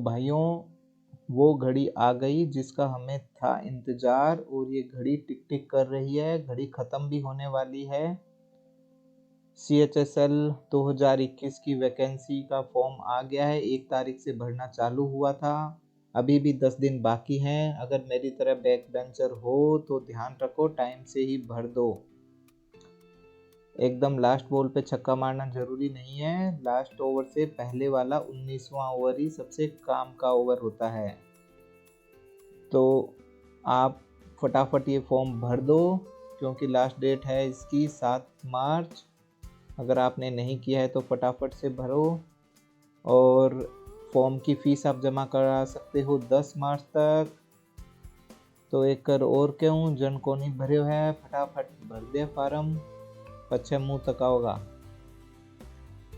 भाइयों, वो घड़ी आ गई जिसका हमें था इंतजार, और ये घड़ी टिक टिक कर रही है, घड़ी खत्म भी होने वाली है। CHSL 2021 की वैकेंसी का फॉर्म आ गया है, 1 तारीख से भरना चालू हुआ था। अभी भी 10 दिन बाकी हैं। अगर मेरी तरह बैक बेंचर हो तो ध्यान रखो, टाइम से ही भर दो। एकदम लास्ट बॉल पे छक्का मारना जरूरी नहीं है। लास्ट ओवर से पहले वाला 19वां ओवर ही सबसे काम का ओवर होता है। तो आप फटाफट ये फॉर्म भर दो, क्योंकि लास्ट डेट है इसकी 7 मार्च। अगर आपने नहीं किया है तो फटाफट से भरो। और फॉर्म की फीस आप जमा करा सकते हो 10 मार्च तक। तो एक कर और क्यों, जन को नहीं भरे है, फटाफट भर दे फार्म, पच्छे मुंह तका होगा।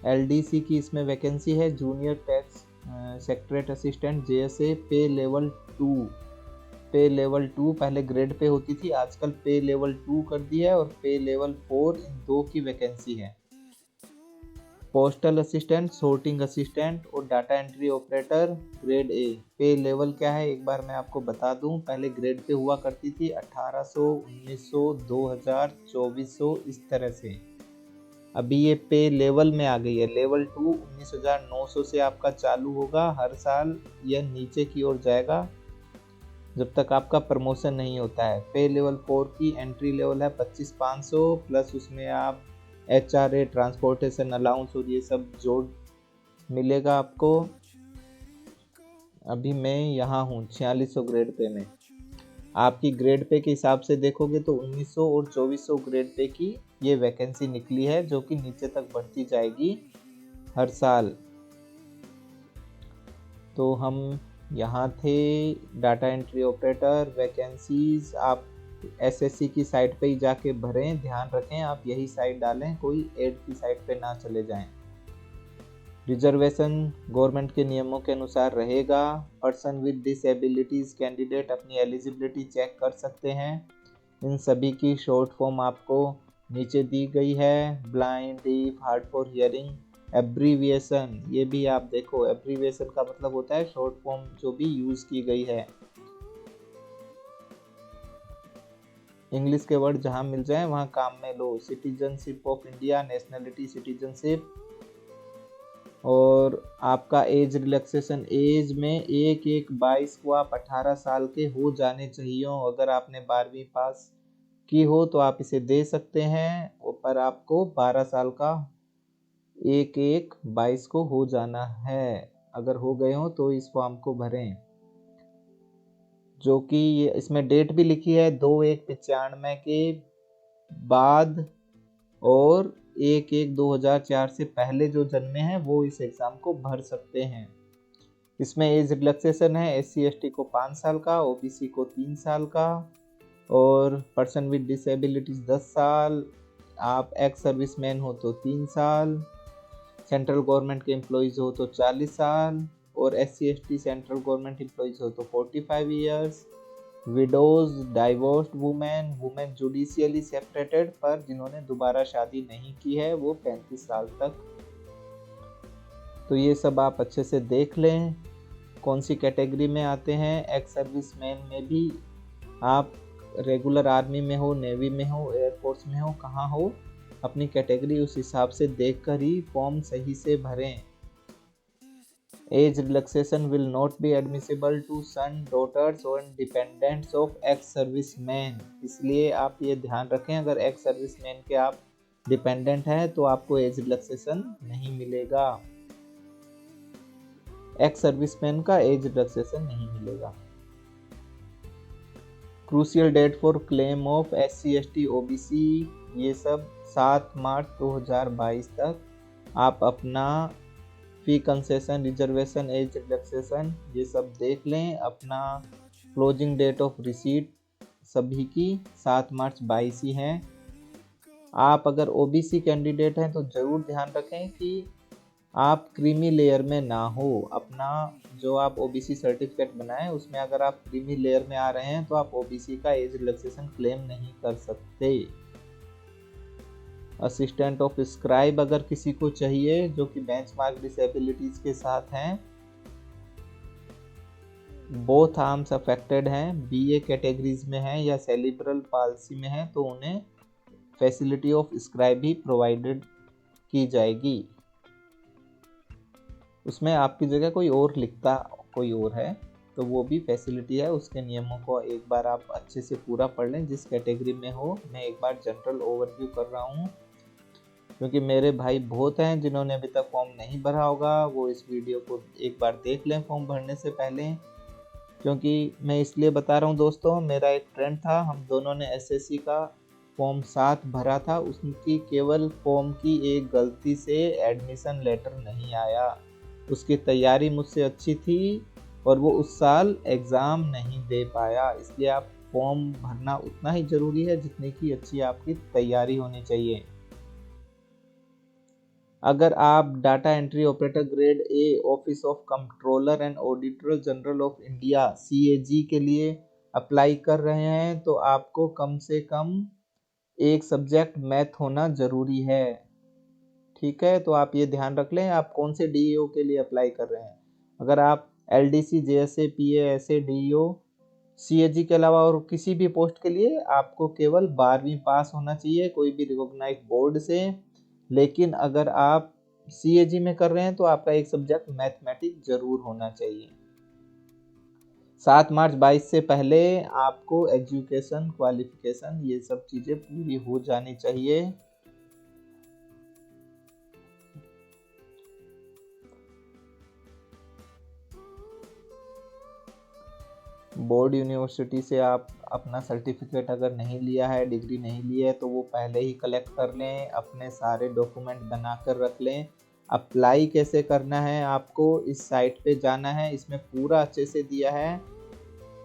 LDC की इसमें वैकेंसी है, junior tax secretary assistant JSA, पे लेवल 2। पे लेवल 2 पहले ग्रेड पे होती थी, आजकल पे लेवल 2 कर दिया है, और पे लेवल 4 इन 2 की वैकेंसी है। पोस्टल असिस्टेंट, सोर्टिंग असिस्टेंट और data entry operator grade A। पे लेवल क्या है एक बार मैं आपको बता दूं। पहले ग्रेड पे हुआ करती थी 1800, 1900, 2000, 2400, इस तरह से। अभी ये पे लेवल में आ गई है। लेवल 2 19,900 से आपका चालू होगा। हर साल यह नीचे की ओर जाएगा जब तक आपका प्रमोशन नहीं होता है। पे लेवल 4 की एंट्री लेवल है 25,500, प्लस उसमें आप HRA, ट्रांसपोर्टेशन अलाउंस और ये सब जोड़ मिलेगा आपको। अभी मैं यहाँ हूँ 4600 ग्रेड पे में। आपकी ग्रेड पे के हिसाब से देखोगे तो 1900 और 2400 ग्रेड पे की ये वैकेंसी निकली है, जो कि नीचे तक बढ़ती जाएगी हर साल। तो हम यहाँ थे, डाटा एंट्री ऑपरेटर वैकेंसीज। आप SSC की साइट पे ही जाके भरें, ध्यान रखें आप यही साइट डालें, कोई एड की साइट पे ना चले जाएं। रिजर्वेशन गवर्नमेंट के नियमों के अनुसार रहेगा। पर्सन विद डिसेबिलिटीज कैंडिडेट अपनी एलिजिबिलिटी चेक कर सकते हैं। इन सभी की शॉर्ट फॉर्म आपको नीचे दी गई है। Blind, deaf, hard for hearing, abbreviation, ये भी आप देखो। एब्रीविएशन का मतलब होता है शॉर्ट फॉर्म जो भी यूज की गई है। इंग्लिश के वर्ड जहां मिल जाए वहां काम में लो। Citizenship of India, nationality citizenship. और आपका एज रिलैक्सेशन, एज में 1/1/22 को आप 18 साल के हो जाने चाहिए। अगर आपने 12वीं पास की हो तो आप इसे दे सकते हैं, पर आपको 12 साल का 1/1/22 को हो जाना है। अगर हो गए हो तो इस फॉर्म को भरें, जो कि इसमें डेट भी लिखी है 2/1/95 के बाद, और 1/1/2004 से पहले जो जन्मे हैं वो इस एग्जाम को भर सकते हैं। इसमें एज रिलैक्सेशन है SC/ST को 5 साल का, OBC को 3 साल का, और पर्सन विद डिसेबिलिटीज 10 साल। आप एक्स सर्विसमैन हो तो 3 साल, सेंट्रल गवर्नमेंट के एम्प्लॉइज हो तो 40 साल, और SC/ST सेंट्रल गवर्नमेंट एम्प्लॉइज हो तो 45 years. Widows, divorced women, women judicially separated पर जिन्होंने दोबारा शादी नहीं की है, वो 35 साल तक। तो ये सब आप अच्छे से देख लें कौन सी कैटेगरी में आते हैं। एक्स सर्विसमैन में भी आप रेगुलर आर्मी में हो, नेवी में हो, एयरफोर्स में हो, कहाँ हो, अपनी कैटेगरी उस हिसाब से देखकर ही फॉर्म सही से भरें। Age relaxation will not be admissible to son, daughters और डिपेंडेंट्स ऑफ एक्स सर्विसमैन। इसलिए आप ये ध्यान रखें, अगर एक्स सर्विसमैन के आप डिपेंडेंट हैं तो आपको एज रिलैक्सेशन नहीं मिलेगा। एक्स सर्विसमैन का एज रिलैक्सेशन नहीं मिलेगा। Crucial date for claim of SC/ST OBC, ये सब 7 मार्च 2022 तक आप अपना फी कंसेशन, रिजर्वेशन, एज रिलैक्सेशन ये सब देख लें। अपना क्लोजिंग डेट ऑफ रिसीट सभी की 7 मार्च 22 ही हैं। आप अगर OBC कैंडिडेट हैं तो ज़रूर ध्यान रखें कि आप क्रीमी लेयर में ना हो। अपना जो आप OBC सर्टिफिकेट बनाएं उसमें अगर आप क्रीमी लेयर में आ रहे हैं तो आप OBC का एज रिलैक्सेशन क्लेम नहीं कर सकते। असिस्टेंट ऑफ स्क्राइब अगर किसी को चाहिए जो कि बेंचमार्क डिसेबिलिटीज के साथ हैं बोथ आर्म्स अफेक्टेड हैं, बीए कैटेगरीज में हैं या सेरिब्रल पाल्सी में हैं, तो उन्हें फैसिलिटी ऑफ स्क्राइब भी प्रोवाइडेड की जाएगी। उसमें आपकी जगह कोई और लिखता कोई और है तो वो भी फैसिलिटी है। उसके नियमों को एक बार आप अच्छे से पूरा पढ़ लें जिस कैटेगरी में हो। मैं एक बार जनरल ओवरव्यू कर रहा हूँ क्योंकि मेरे भाई बहुत हैं जिन्होंने अभी तक फॉर्म नहीं भरा होगा, वो इस वीडियो को एक बार देख लें फॉर्म भरने से पहले। क्योंकि मैं इसलिए बता रहा हूँ दोस्तों, मेरा एक फ्रेंड था, हम दोनों ने एसएससी का फॉर्म 7 भरा था, उसकी केवल फॉर्म की एक गलती से एडमिशन लेटर नहीं आया। उसकी तैयारी मुझसे अच्छी थी और वो उस साल एग्ज़ाम नहीं दे पाया। इसलिए आप फॉर्म भरना उतना ही ज़रूरी है जितनी की अच्छी आपकी तैयारी होनी चाहिए। अगर आप data entry operator grade A office of controller and auditor general of India CAG के लिए अप्लाई कर रहे हैं तो आपको कम से कम एक सब्जेक्ट मैथ होना ज़रूरी है। ठीक है, तो आप ये ध्यान रख लें आप कौन से DEO के लिए अप्लाई कर रहे हैं। अगर आप LDC JSA PA ऐसे DEO CAG के अलावा और किसी भी पोस्ट के लिए आपको केवल 12वीं पास होना चाहिए कोई भी रिकॉग्नाइज्ड बोर्ड से। लेकिन अगर आप CAG में कर रहे हैं तो आपका एक सब्जेक्ट मैथमेटिक्स जरूर होना चाहिए। 7 मार्च 22 से पहले आपको एजुकेशन क्वालिफिकेशन ये सब चीज़ें पूरी हो जानी चाहिए। बोर्ड यूनिवर्सिटी से आप अपना सर्टिफिकेट अगर नहीं लिया है, डिग्री नहीं ली है तो वो पहले ही कलेक्ट कर लें, अपने सारे डॉक्यूमेंट बना कर रख लें। अप्लाई कैसे करना है, आपको इस साइट पे जाना है, इसमें पूरा अच्छे से दिया है।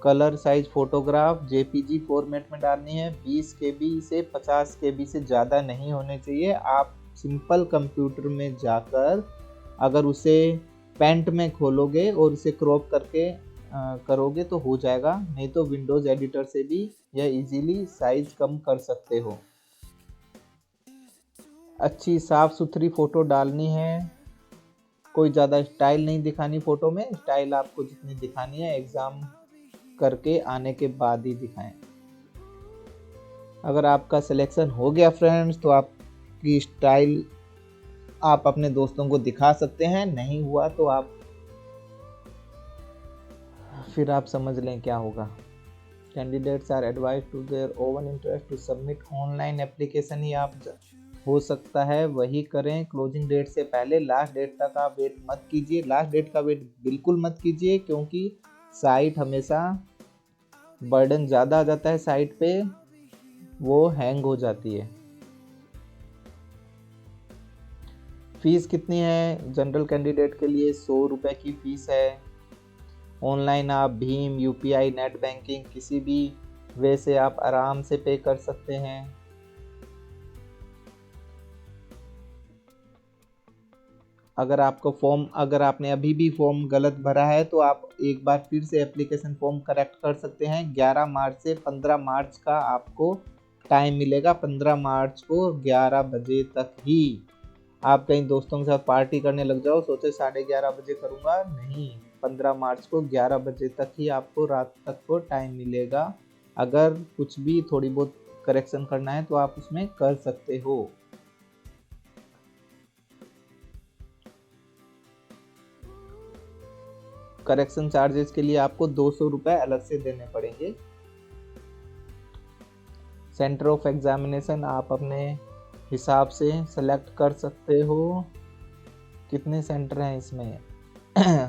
Colour size photograph JPG format में डालनी है। 20 KB से 50 KB से ज़्यादा नहीं होने चाहिए। आप सिंपल कंप्यूटर में जाकर अगर उसे पेंट में खोलोगे और उसे क्रॉप करके करोगे तो हो जाएगा, नहीं तो विंडोज़ एडिटर से भी यह इजीली साइज कम कर सकते हो। अच्छी साफ सुथरी फ़ोटो डालनी है, कोई ज़्यादा स्टाइल नहीं दिखानी फ़ोटो में। स्टाइल आपको जितनी दिखानी है एग्ज़ाम करके आने के बाद ही दिखाएं। अगर आपका सिलेक्शन हो गया फ्रेंड्स तो आपकी स्टाइल आप अपने दोस्तों को दिखा सकते हैं, नहीं हुआ तो आप फिर आप समझ लें क्या होगा। Candidates are advise to their own interest to submit online application ही आप हो सकता है वही करें क्लोजिंग डेट से पहले। लास्ट डेट तक आप वेट मत कीजिए, लास्ट डेट का वेट बिल्कुल मत कीजिए क्योंकि साइट हमेशा बर्डन ज़्यादा आ जाता है, साइट पे वो हैंग हो जाती है। फीस कितनी है जनरल कैंडिडेट के लिए? 100 रुपये की फ़ीस है। ऑनलाइन आप भीम UPI नेट बैंकिंग किसी भी वे से आप आराम से पे कर सकते हैं। अगर आपने अभी भी फॉर्म गलत भरा है तो आप एक बार फिर से एप्लीकेशन फॉर्म करेक्ट कर सकते हैं। 11 मार्च से 15 मार्च का आपको टाइम मिलेगा। 15 मार्च को 11 बजे तक ही। आप कहीं दोस्तों के साथ पार्टी करने लग जाओ, सोचे 11:30 बजे करूँगा, नहीं, 15 मार्च को 11 बजे तक ही आपको रात तक को टाइम मिलेगा। अगर कुछ भी थोड़ी बहुत करेक्शन करना है तो आप उसमें कर सकते हो। करेक्शन चार्जेस के लिए आपको 200 रुपये अलग से देने पड़ेंगे। सेंटर ऑफ एग्जामिनेशन आप अपने हिसाब से सेलेक्ट कर सकते हो। कितने सेंटर हैं इसमें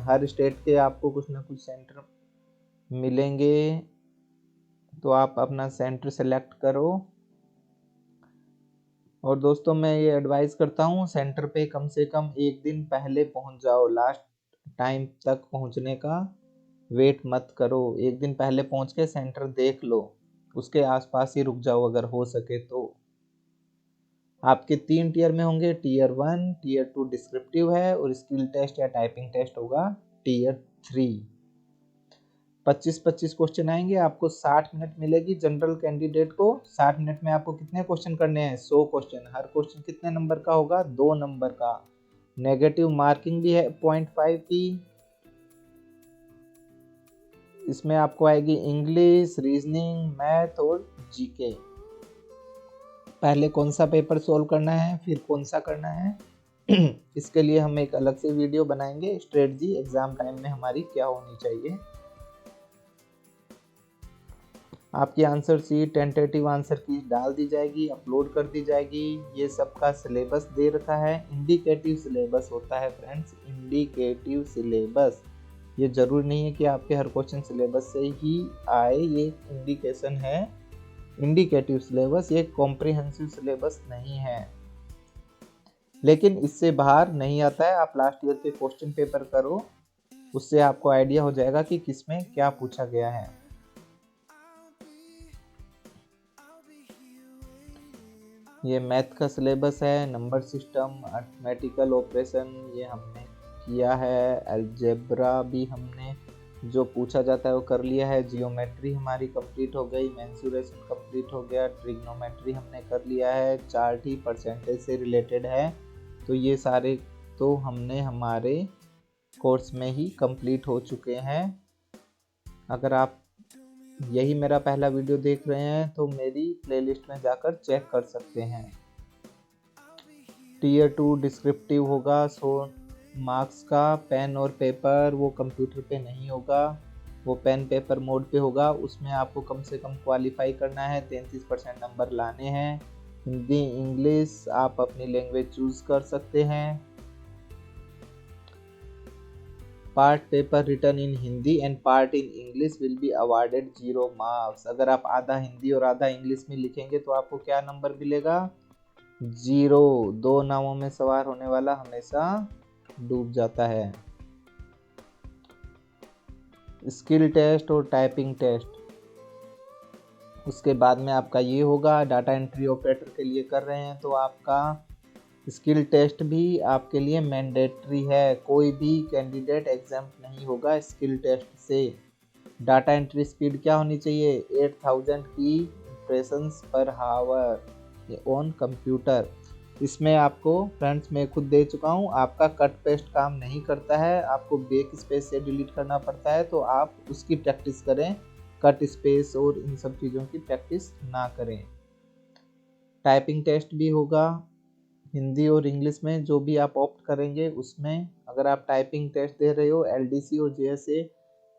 हर स्टेट के आपको कुछ ना कुछ सेंटर मिलेंगे, तो आप अपना सेंटर सेलेक्ट करो। और दोस्तों मैं ये एडवाइस करता हूँ सेंटर पे कम से कम एक दिन पहले पहुँच जाओ। लास्ट टाइम तक पहुँचने का वेट मत करो, एक दिन पहले पहुँच के सेंटर देख लो, उसके आसपास ही रुक जाओ अगर हो सके तो। आपके 3 टीयर में होंगे, टीयर 1, टीयर 2 डिस्क्रिप्टिव है और स्किल टेस्ट या टाइपिंग टेस्ट होगा टीयर 3। 25-25 क्वेश्चन आएंगे, आपको 60 मिनट मिलेगी जनरल कैंडिडेट को। 60 मिनट में आपको कितने क्वेश्चन करने हैं? 100 क्वेश्चन। हर क्वेश्चन कितने नंबर का होगा? 2 नंबर का। नेगेटिव मार्किंग भी है 0.5 की। इसमें आपको आएगी इंग्लिश, रीजनिंग, मैथ और जीके। पहले कौन सा पेपर सोल्व करना है फिर कौन सा करना है इसके लिए हम एक अलग से वीडियो बनाएंगे। स्ट्रेटजी एग्जाम टाइम में हमारी क्या होनी चाहिए। आपकी आंसर शीट, टेंटेटिव आंसर की डाल दी जाएगी, अपलोड कर दी जाएगी। ये सबका सिलेबस दे रखा है, इंडिकेटिव सिलेबस होता है फ्रेंड्स, इंडिकेटिव सिलेबस। ये जरूरी नहीं है कि आपके हर क्वेश्चन सिलेबस से ही आए, ये इंडिकेशन है। इंडिकेटिव सिलेबस ये कॉम्प्रिहेंसिव सिलेबस नहीं है, लेकिन इससे बाहर नहीं आता है। आप लास्ट ईयर के क्वेश्चन पेपर करो, उससे आपको आइडिया हो जाएगा कि किसमें क्या पूछा गया है। ये मैथ का सिलेबस है, नंबर सिस्टम, अरिथमेटिकल ऑपरेशन ये हमने किया है, अलजेब्रा भी हमने जो पूछा जाता है वो कर लिया है, जियोमेट्री हमारी कंप्लीट हो गई, मेंसुरेशन कंप्लीट हो गया, ट्रिग्नोमेट्री हमने कर लिया है, चार्ट ही परसेंटेज से रिलेटेड है। तो ये सारे तो हमने हमारे कोर्स में ही कंप्लीट हो चुके हैं। अगर आप यही मेरा पहला वीडियो देख रहे हैं तो मेरी प्लेलिस्ट में जाकर चेक कर सकते हैं। टीयर 2 डिस्क्रिप्टिव होगा 100 मार्क्स का, पेन और पेपर वो कंप्यूटर पे नहीं होगा, वो पेन पेपर मोड पे होगा। उसमें आपको कम से कम क्वालिफाई करना है, 33% नंबर लाने हैं। हिंदी, इंग्लिश आप अपनी लैंग्वेज चूज कर सकते हैं। Part paper written in Hindi and part in English will be awarded 0 marks. अगर आप आधा हिंदी और आधा इंग्लिश में लिखेंगे तो आपको क्या नंबर मिलेगा? 0। 2 नावों में सवार होने वाला हमेशा डूब जाता है। स्किल टेस्ट और टाइपिंग टेस्ट उसके बाद में आपका ये होगा। डाटा एंट्री ऑपरेटर के लिए कर रहे हैं तो आपका स्किल टेस्ट भी आपके लिए मैंडेटरी है, कोई भी कैंडिडेट एग्जाम्प्ट नहीं होगा स्किल टेस्ट से। डाटा एंट्री स्पीड क्या होनी चाहिए? 8000 की इम्प्रेशंस पर हावर ऑन कंप्यूटर। इसमें आपको फ्रेंड्स मैं खुद दे चुका हूँ, आपका कट पेस्ट काम नहीं करता है, आपको बैक स्पेस से डिलीट करना पड़ता है, तो आप उसकी प्रैक्टिस करें, कट स्पेस और इन सब चीज़ों की प्रैक्टिस ना करें। टाइपिंग टेस्ट भी होगा हिंदी और इंग्लिश में, जो भी आप ऑप्ट करेंगे उसमें। अगर आप टाइपिंग टेस्ट दे रहे हो एलडीसी और जेएसए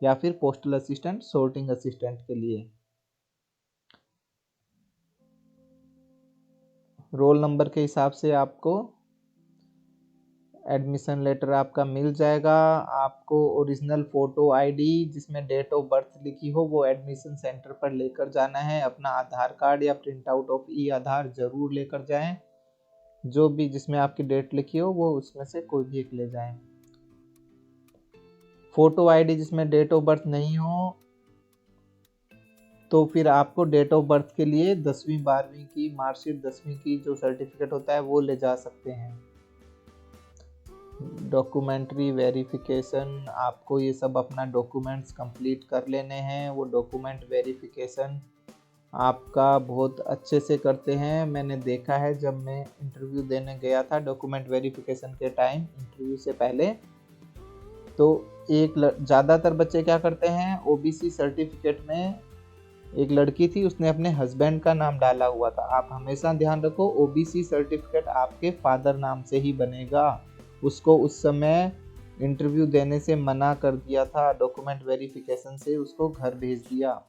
या फिर पोस्टल असिस्टेंट, सॉर्टिंग असिस्टेंट के लिए। रोल नंबर के हिसाब से आपको एडमिशन लेटर आपका मिल जाएगा। आपको ओरिजिनल फोटो आईडी जिसमें डेट ऑफ बर्थ लिखी हो वो एडमिशन सेंटर पर लेकर जाना है। अपना आधार कार्ड या प्रिंट आउट ऑफ ई आधार जरूर लेकर जाएं। जो भी जिसमें आपकी डेट लिखी हो वो उसमें से कोई भी एक ले जाएं। फोटो आईडी जिसमें डेट ऑफ बर्थ नहीं हो तो फिर आपको डेट ऑफ बर्थ के लिए 10वीं 12वीं की मार्कशीट, 10वीं की जो सर्टिफिकेट होता है वो ले जा सकते हैं। डॉक्यूमेंट्री वेरिफिकेशन, आपको ये सब अपना डॉक्यूमेंट्स कंप्लीट कर लेने हैं। वो डॉक्यूमेंट वेरिफिकेशन आपका बहुत अच्छे से करते हैं, मैंने देखा है जब मैं इंटरव्यू देने गया था डॉक्यूमेंट वेरिफिकेशन के टाइम, इंटरव्यू से पहले। तो ज़्यादातर बच्चे क्या करते हैं, ओबीसी सर्टिफिकेट में एक लड़की थी उसने अपने हस्बैंड का नाम डाला हुआ था। आप हमेशा ध्यान रखो ओबीसी सर्टिफिकेट आपके फादर नाम से ही बनेगा। उसको उस समय इंटरव्यू देने से मना कर दिया था, डॉक्यूमेंट वेरिफिकेशन से उसको घर भेज दिया।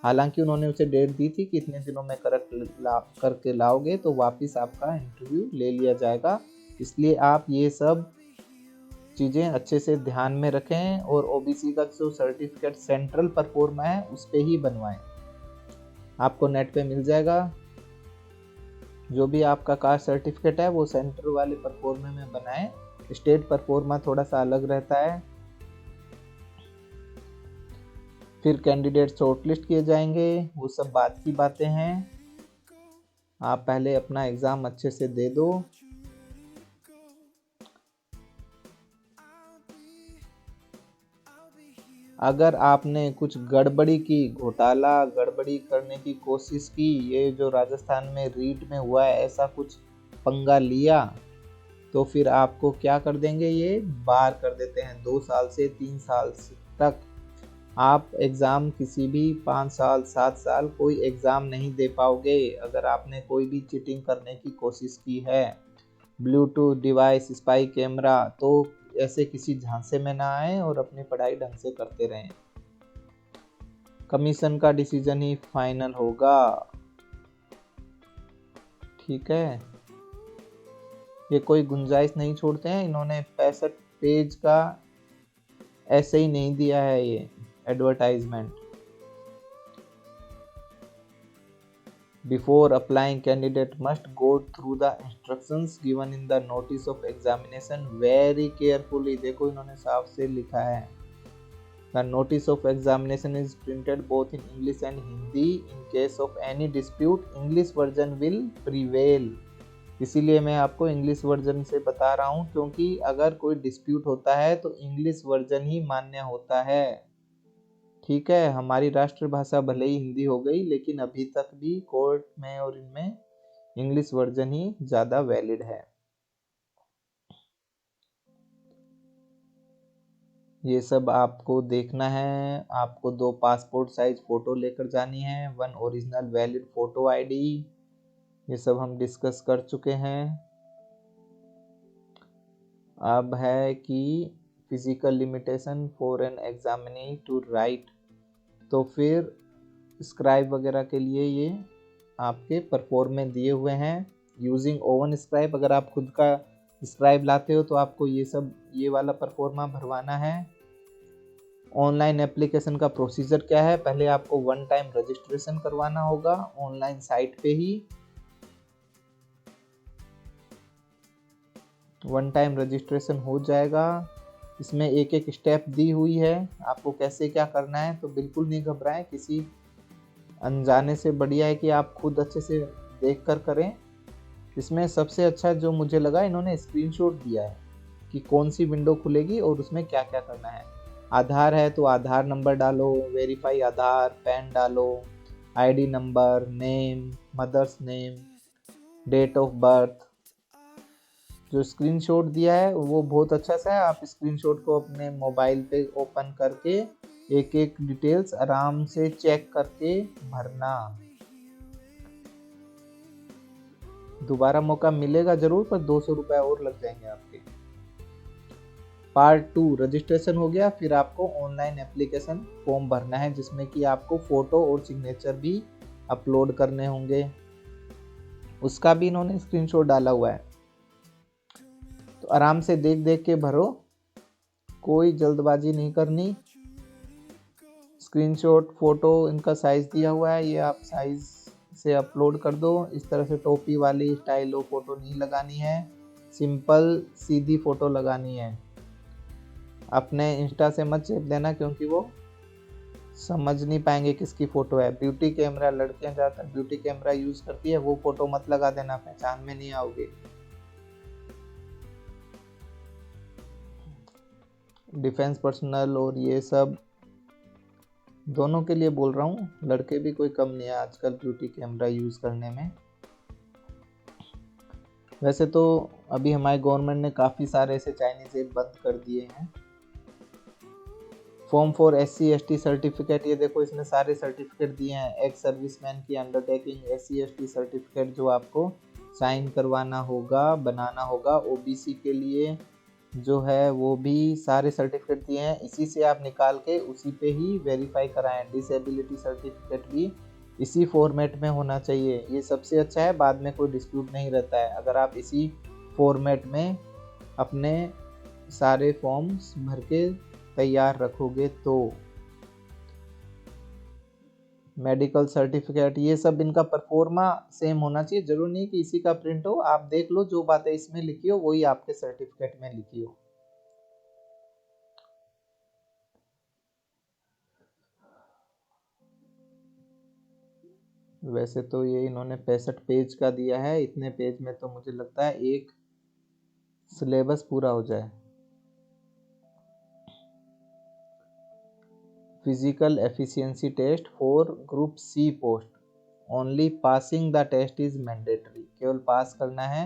हालांकि उन्होंने उसे डेट दी थी कि इतने दिनों में करके लाओगे तो वापस आपका इंटरव्यू ले लिया जाएगा। इसलिए आप ये सब चीज़ें अच्छे से ध्यान में रखें और ओबीसी का जो सर्टिफिकेट सेंट्रल परफॉर्मा है उस पर ही बनवाएं। आपको नेट पे मिल जाएगा। जो भी आपका कास्ट सर्टिफिकेट है वो सेंट्रल वाले परफॉर्मा में बनाएं। स्टेट परफॉर्मा थोड़ा सा अलग रहता है। फिर कैंडिडेट शॉर्टलिस्ट किए जाएंगे, वो सब बात की बातें हैं। आप पहले अपना एग्ज़ाम अच्छे से दे दो। अगर आपने कुछ गड़बड़ी की, घोटाला गड़बड़ी करने की कोशिश की, ये जो राजस्थान में रीट में हुआ है ऐसा कुछ पंगा लिया, तो फिर आपको क्या कर देंगे, ये बार कर देते हैं 2 साल से 3 साल तक। आप एग्ज़ाम किसी भी 5 साल 7 साल कोई एग्ज़ाम नहीं दे पाओगे अगर आपने कोई भी चीटिंग करने की कोशिश की है। ब्लूटूथ डिवाइस, स्पाई कैमरा, तो ऐसे किसी झांसे में ना आए और अपनी पढ़ाई ढंग से करते रहें। कमीशन का डिसीजन ही फाइनल होगा। ठीक है, ये कोई गुंजाइश नहीं छोड़ते हैं। इन्होंने 65 पेज का ऐसे ही नहीं दिया है ये advertisement. Before applying, candidate must go through the instructions given in the notice of examination very carefully। देखो इन्होंने साफ से लिखा है। The notice of examination is printed both in English and Hindi. In case of any dispute, English version will prevail। इसीलिए मैं आपको English version से बता रहा हूँ, क्योंकि अगर कोई डिस्प्यूट होता है तो इंग्लिश वर्जन ही मान्य होता है। ठीक है, हमारी राष्ट्रभाषा भले ही हिंदी हो गई, लेकिन अभी तक भी कोर्ट में और इनमें इंग्लिश वर्जन ही ज़्यादा वैलिड है। ये सब आपको देखना है। आपको 2 पासपोर्ट साइज फ़ोटो लेकर जानी है, 1 ओरिजिनल वैलिड फ़ोटो आईडी। ये सब हम डिस्कस कर चुके हैं। अब है कि physical limitation for an examinee to write. तो फिर स्क्राइब वगैरह के लिए ये आपके परफॉर्मेंस दिए हुए हैं। यूजिंग ओवन स्क्राइब, अगर आप खुद का स्क्राइब लाते हो तो आपको ये वाला परफॉर्मा भरवाना है। ऑनलाइन एप्लीकेशन का प्रोसीजर क्या है, पहले आपको 1 टाइम रजिस्ट्रेशन करवाना होगा ऑनलाइन साइट पे ही। 1 टाइम रजिस्ट्रेशन हो जाएगा। इसमें एक एक स्टेप दी हुई है आपको कैसे क्या करना है, तो बिल्कुल नहीं घबराएं। किसी अनजाने से बढ़िया है कि आप खुद अच्छे से देख कर करें। इसमें सबसे अच्छा जो मुझे लगा, इन्होंने स्क्रीनशॉट दिया है कि कौन सी विंडो खुलेगी और उसमें क्या क्या करना है। आधार है तो आधार नंबर डालो, वेरीफाई आधार, पैन डालो, ID number, name, mother's name, date of birth. जो स्क्रीनशॉट दिया है वो बहुत अच्छा सा है। आप स्क्रीनशॉट को अपने मोबाइल पे ओपन करके एक एक डिटेल्स आराम से चेक करके भरना। दोबारा मौका मिलेगा जरूर, पर 200 रुपये और लग जाएंगे आपके। पार्ट 2 रजिस्ट्रेशन हो गया। फिर आपको ऑनलाइन एप्लीकेशन फॉर्म भरना है, जिसमें कि आपको फोटो और सिग्नेचर भी अपलोड करने होंगे। उसका भी इन्होंने स्क्रीनशॉट डाला हुआ है, तो आराम से देख देख के भरो, कोई जल्दबाजी नहीं करनी। स्क्रीनशॉट फोटो इनका साइज दिया हुआ है, ये आप साइज से अपलोड कर दो। इस तरह से टोपी वाली स्टाइल हो फोटो नहीं लगानी है, सिंपल सीधी फोटो लगानी है। अपने इंस्टा से मत चेप देना, क्योंकि वो समझ नहीं पाएंगे किसकी फोटो है। ब्यूटी कैमरा, लड़कियां ज़्यादातर ब्यूटी कैमरा यूज़ करती है, वो फोटो मत लगा देना, पहचान में नहीं आओगे। डिफेंस पर्सनल और ये सब दोनों के लिए बोल रहा हूँ, लड़के भी कोई कम नहीं है आजकल ब्यूटी कैमरा यूज़ करने में। वैसे तो अभी हमारी गवर्नमेंट ने काफ़ी सारे ऐसे चाइनीज ऐप बंद कर दिए हैं। Form for SC ST certificate, ये देखो इसमें सारे सर्टिफिकेट दिए हैं। एक्स सर्विसमैन की अंडरटेकिंग SC ST सर्टिफिकेट जो आपको साइन करवाना होगा, बनाना होगा। OBC के लिए जो है वो भी सारे सर्टिफिकेट दिए हैं, इसी से आप निकाल के उसी पे ही वेरीफाई कराएं। डिसेबिलिटी सर्टिफिकेट भी इसी फॉर्मेट में होना चाहिए, ये सबसे अच्छा है। बाद में कोई डिस्प्यूट नहीं रहता है अगर आप इसी फॉर्मेट में अपने सारे फॉर्म्स भर के तैयार रखोगे तो। मेडिकल सर्टिफिकेट, ये सब इनका परफॉर्मा सेम होना चाहिए। जरूर नहीं कि इसी का प्रिंट हो, आप देख लो जो बातें इसमें लिखी हो वही आपके सर्टिफिकेट में लिखी हो। वैसे तो ये इन्होंने 65 पेज का दिया है, इतने पेज में तो मुझे लगता है एक सिलेबस पूरा हो जाए। Physical efficiency test for group C post, only passing the test is mandatory. केवल पास करना है।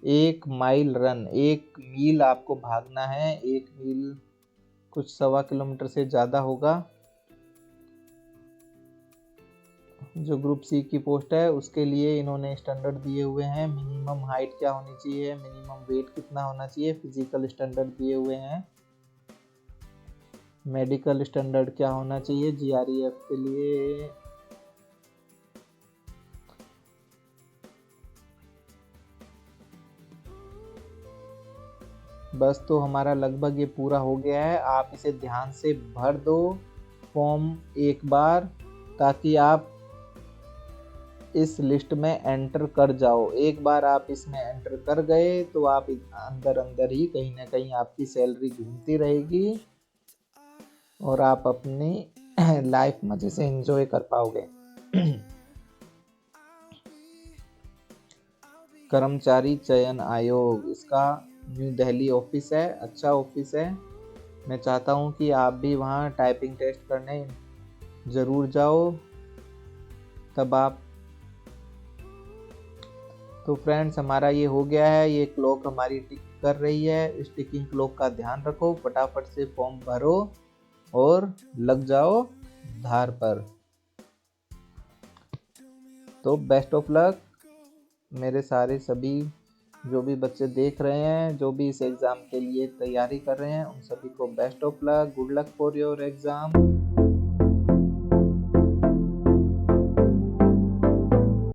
1 माइल रन, 1 मील आपको भागना है। 1 मील कुछ 1.25 किलोमीटर से ज़्यादा होगा। जो ग्रुप सी की पोस्ट है उसके लिए इन्होंने स्टैंडर्ड दिए हुए हैं। मिनिमम हाइट क्या होनी चाहिए, मिनिमम वेट कितना होना चाहिए, फिजिकल स्टैंडर्ड दिए हुए हैं। मेडिकल स्टैंडर्ड क्या होना चाहिए जीआरईएफ के लिए। बस तो हमारा लगभग ये पूरा हो गया है। आप इसे ध्यान से भर दो फॉर्म एक बार, ताकि आप इस लिस्ट में एंटर कर जाओ। एक बार आप इसमें एंटर कर गए तो आप अंदर अंदर ही कहीं ना कहीं आपकी सैलरी घूमती रहेगी और आप अपनी लाइफ मजे से एंजॉय कर पाओगे। कर्मचारी चयन आयोग, इसका न्यू दिल्ली ऑफिस है। अच्छा ऑफिस है। मैं चाहता हूँ कि आप भी वहाँ टाइपिंग टेस्ट करने ज़रूर जाओ। तब आप तो फ्रेंड्स हमारा ये हो गया है। ये क्लॉक हमारी टिक कर रही है। इस टिकिंग क्लॉक का ध्यान रखो। फटाफट से फॉर्म भरो और लग जाओ धार पर। तो बेस्ट ऑफ लक मेरे सारे सभी जो भी बच्चे देख रहे हैं, जो भी इस एग्ज़ाम के लिए तैयारी कर रहे हैं, उन सभी को best of luck. Good luck for your exam.